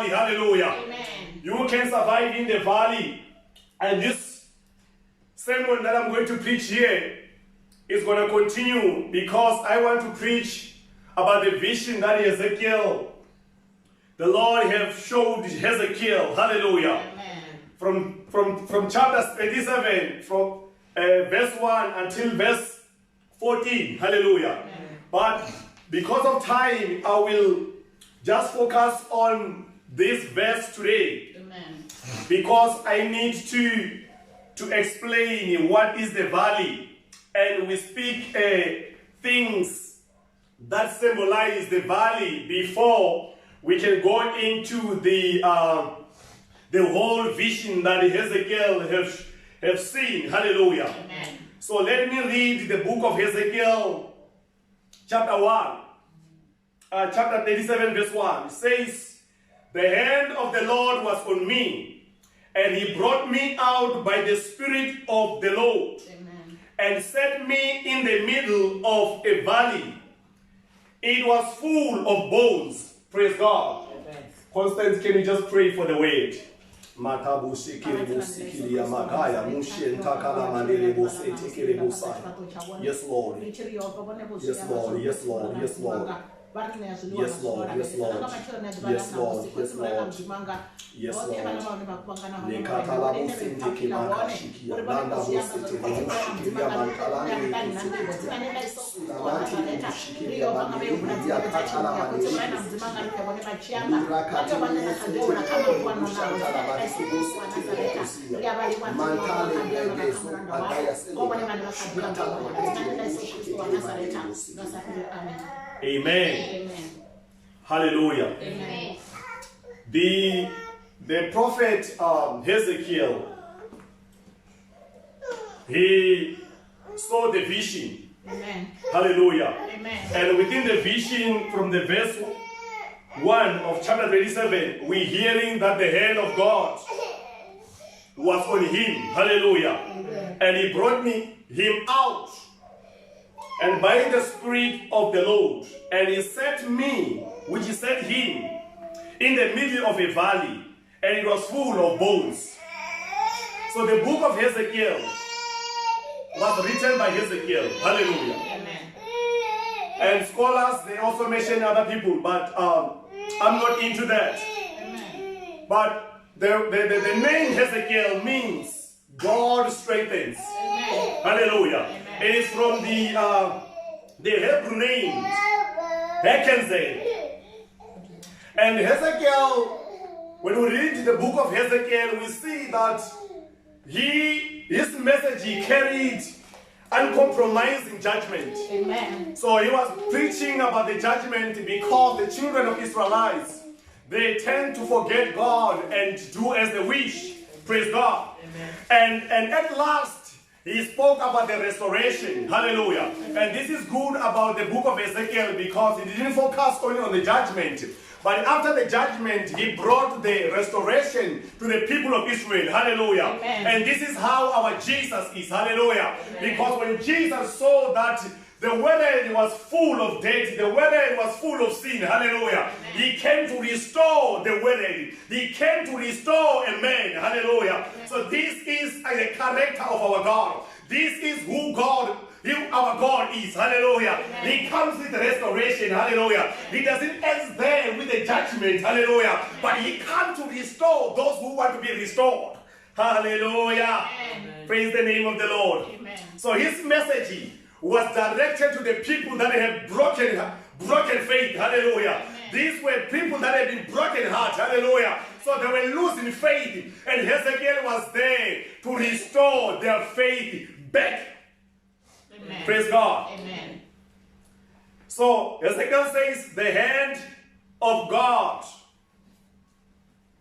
valley. Hallelujah. Amen. You can survive in the valley. And this sermon that I'm going to preach here is going to continue because I want to preach about the vision that Ezekiel, the Lord have showed Hezekiel. Hallelujah. Amen. From chapter 37, from verse 1 until verse 14. Hallelujah. Amen. But because of time, I will just focus on this verse today. Amen. Because I need to explain what is the valley. And we speak things that symbolize the valley before we can go into the whole vision that Hezekiel have seen. Hallelujah. Amen. So let me read the book of Hezekiel, chapter 1, chapter 37, verse 1. It says, "The hand of the Lord was on me, and he brought me out by the Spirit of the Lord, Amen. and set me in the middle of a valley. It was full of bones." Praise God. Amen. Constance, can you just pray for the word? Yes, Lord. Yes, Lord. Yes, Lord. Yes, Lord. Yes, Lord. Yes, Lord. Yes, Lord. Yes, Lord. Yes, Lord. Nekatala bosente kemakashiki alanda bosente kemushiki ya mantalani sulamati kemushiki ya mantalani ya katala mantalani Amen. Amen. Hallelujah. Amen. The prophet Hezekiel, he saw the vision. Amen. Hallelujah. Amen. And within the vision, from the verse 1 of chapter 37, we're hearing that the hand of God was on him. Hallelujah. Amen. And he brought him out, and by the Spirit of the Lord, and he set me, which he set him, in the middle of a valley, and it was full of bones. So the book of Hezekiel was written by Hezekiel. Hallelujah. Amen. And scholars, they also mention other people, but I'm not into that. Amen. But the name Hezekiel means God strengthens. Amen. Hallelujah. Amen. It is from the Hebrew name Hekenzel. And Hezekiel, when we read the book of Hezekiel, we see that his message, he carried uncompromising judgment. Amen. So he was preaching about the judgment because the children of Israelites, they tend to forget God and do as they wish. Praise God. Amen. And at last, he spoke about the restoration. Hallelujah. And this is good about the book of Ezekiel because he didn't focus only on the judgment. But after the judgment, he brought the restoration to the people of Israel. Hallelujah. Amen. And this is how our Jesus is. Hallelujah. Amen. Because when Jesus saw that the world was full of death, the world was full of sin. Hallelujah. Amen. He came to restore the world. He came to restore a man. Hallelujah. Amen. So So this is the character of our God. This is who our God is. Hallelujah. Amen. He comes with restoration. Hallelujah. He doesn't end there with the judgment. Hallelujah. But he comes to restore those who want to be restored. Hallelujah. Amen. Praise the name of the Lord. Amen. So his message was directed to the people that had broken faith. Hallelujah. Amen. These were people that had been broken heart. Hallelujah. So they were losing faith. And Hezekiel was there to restore their faith back. Amen. Praise God. Amen. So Ezekiel says the hand of God.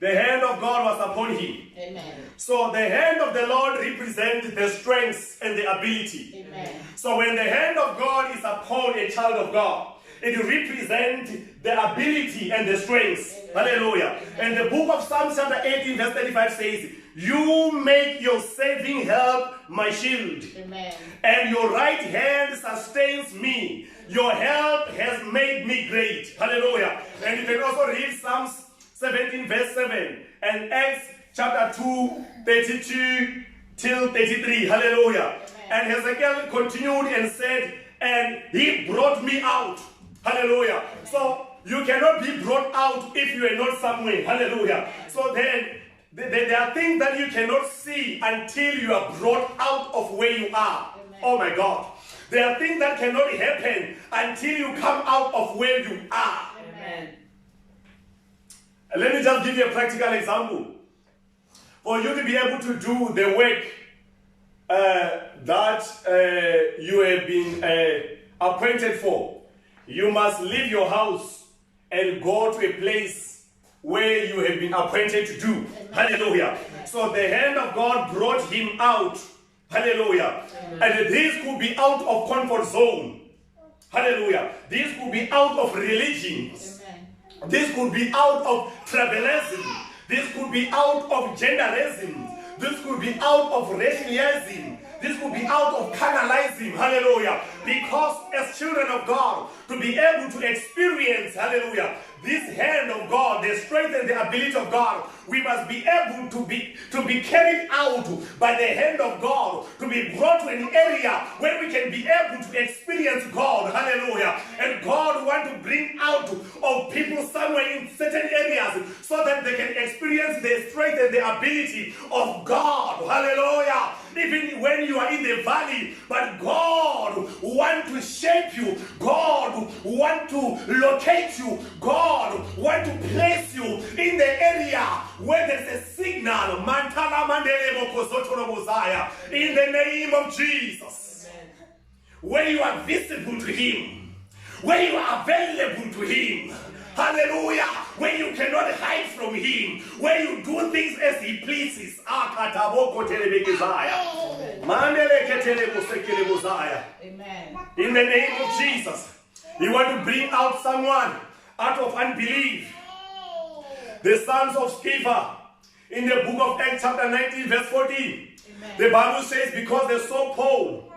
The hand of God was upon him. Amen. So the hand of the Lord represents the strength and the ability. Amen. So when the hand of God is upon a child of God, it represents the ability and the strength. Amen. Hallelujah. And the book of Psalms chapter 18 verse 35 says, "You make your saving help my shield. Amen. And your right hand sustains me. Your help has made me great." Hallelujah. And you can also read Psalms 17 verse 7, and Acts chapter 2, 32 till 33. Hallelujah. And Hezekiah continued and said, and he brought me out. Hallelujah. So you cannot be brought out if you are not somewhere. Hallelujah. So then there are things that you cannot see until you are brought out of where you are. Amen. Oh my God. There are things that cannot happen until you come out of where you are. Amen. Let me just give you a practical example. For you to be able to do the work that you have been appointed for, you must leave your house and go to a place where you have been appointed to do. Amen. Hallelujah. Amen. So the hand of God brought him out. Hallelujah. Amen. And this could be out of comfort zone. Hallelujah. This could be out of religions. Amen. This could be out of tribalism. This could be out of genderism. This could be out of racialism. This could be out of carnalism. Hallelujah. Because as children of God, to be able to experience, hallelujah, this hand of God, the strength and the ability of God, we must be able to be carried out by the hand of God, to be brought to an area where we can be able to experience God. Hallelujah. And God wants to bring out of people somewhere in certain areas so that they can experience the strength and the ability of God. Hallelujah. Even when you are in the valley, but God wants to shape you. God wants to locate you. God wants to place you in the area where there's a signal. In the name of Jesus. Amen. Where you are visible to Him. Where you are available to Him. Hallelujah. Where you cannot hide from Him. Where you do things as He pleases. Amen. In the name of Jesus. You want to bring out someone out of unbelief. The sons of Sceva in the book of Acts chapter 19 verse 14. Amen. The Bible says because they saw Paul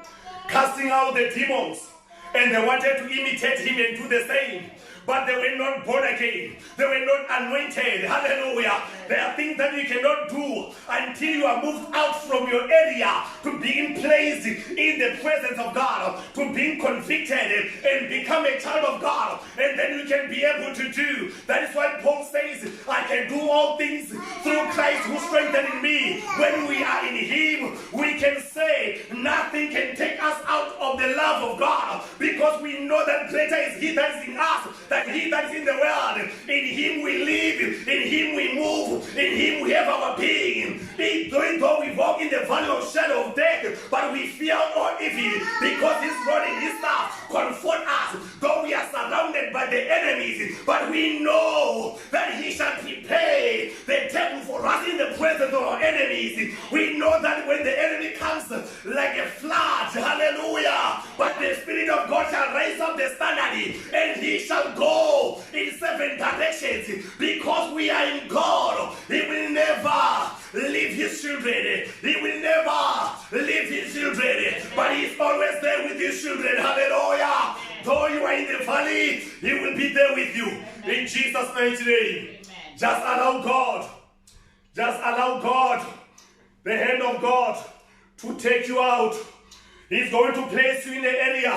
casting out the demons and they wanted to imitate him and do the same. But they were not born again. They were not anointed. Hallelujah. There are things that you cannot do until you are moved out from your area to being placed in the presence of God, to being convicted and become a child of God. And then you can be able to do. That is why Paul says, I can do all things through Christ who strengthens me. When we are in Him, we can say nothing can take us out of the love of God, because we know that greater is He that is in us than he that is in the world. In Him we live, in Him we move, in Him we have our being. Though we walk in the valley of shadow of death, but we fear no evil, because His rod and His staff comfort us. Though we are surrounded by the enemies, but we know that He shall prepare the table for us in the presence of our enemies. We know that when the enemy comes like a flood, hallelujah, but the Spirit of God shall raise up the standard, and He shall go in 7 directions. Because we are in God, He will never leave His children. He will never leave His children, but He's always there with His children. Hallelujah. Though you are in the valley, He will be there with you. In Jesus' mighty name. Just allow God, the hand of God, to take you out. He's going to place you in the area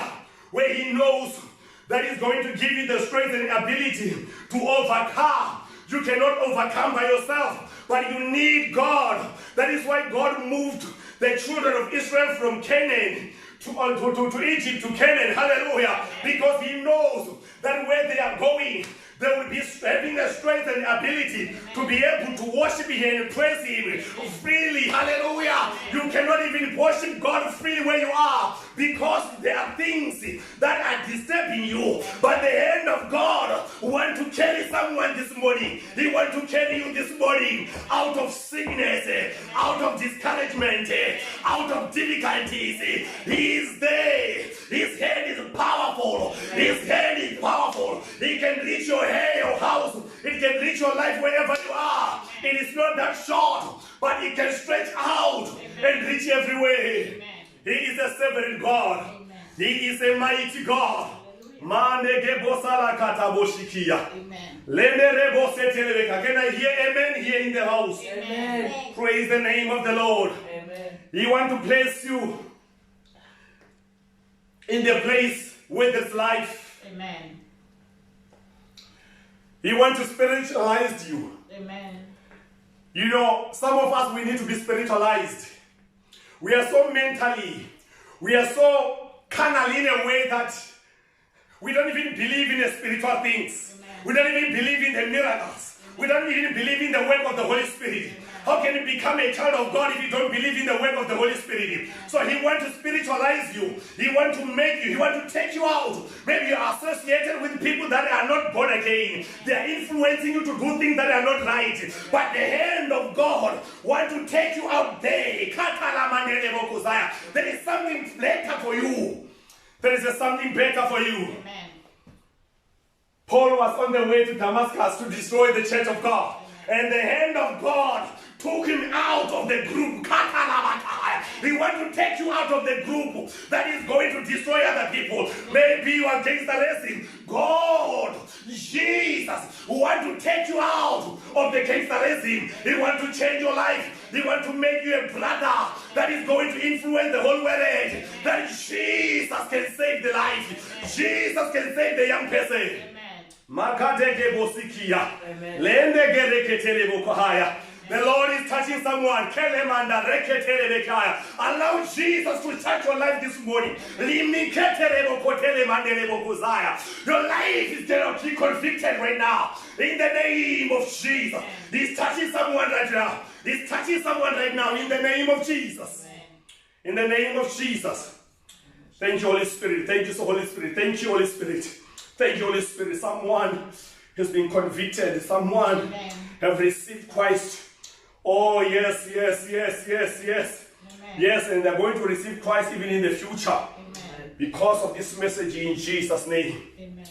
where He knows that He's going to give you the strength and ability to overcome. You cannot overcome by yourself, but you need God. That is why God moved the children of Israel from Canaan to Egypt, to Canaan. Hallelujah. Because He knows that where they are going, they will be having the strength and ability to be able to worship Him and praise Him freely. Hallelujah. You cannot even worship God freely where you are, because there are things that are disturbing you. But the hand of God wants to carry someone this morning. He wants to carry you this morning out of sickness, out of discouragement, out of difficulties. He is there. His hand is powerful. His hand is powerful. He can reach your hair, your house. It can reach your life wherever you are. It is not that short, but it can stretch out and reach everywhere. He is a sovereign God. He is a mighty God. Mande gebosala kataboshikia. Amen. Lende rebosetelebeka. Can I hear amen here in the house? Amen. Praise the name of the Lord. Amen. He wants to place you in the place where there's life. Amen. He wants to spiritualize you. Amen. You know, some of us, we need to be spiritualized. We are so mentally, we are so carnal in a way that we don't even believe in the spiritual things. Amen. We don't even believe in the miracles. We don't even believe in the work of the Holy Spirit. How can you become a child of God if you don't believe in the work of the Holy Spirit? So He wants to spiritualize you. He wants to make you. He wants to take you out. Maybe you are associated with people that are not born again. They are influencing you to do things that are not right. But the hand of God wants to take you out there. There is something better for you. There is something better for you. Amen. Paul was on the way to Damascus to destroy the church of God. And the hand of God took him out of the group. He wants to take you out of the group that is going to destroy other people. Maybe you are gangsterism. God, Jesus, wants to take you out of the gangsterism. He wants to change your life. He wants to make you a brother that is going to influence the whole world. That Jesus can save the life. Jesus can save the young person. The Lord is touching someone. Allow Jesus to touch your life this morning. Your life is going to be convicted right now. In the name of Jesus. He's touching someone right now. He's touching someone right now. In the name of Jesus. In the name of Jesus. Thank you, Holy Spirit. Thank you, Holy Spirit. Thank you, Holy Spirit. Thank you, Holy Spirit. Someone has been convicted. Someone have received Christ. Oh, yes, yes, yes, yes, yes. Amen. Yes, and they're going to receive Christ even in the future. Amen. Because of this message in Jesus' name. Amen.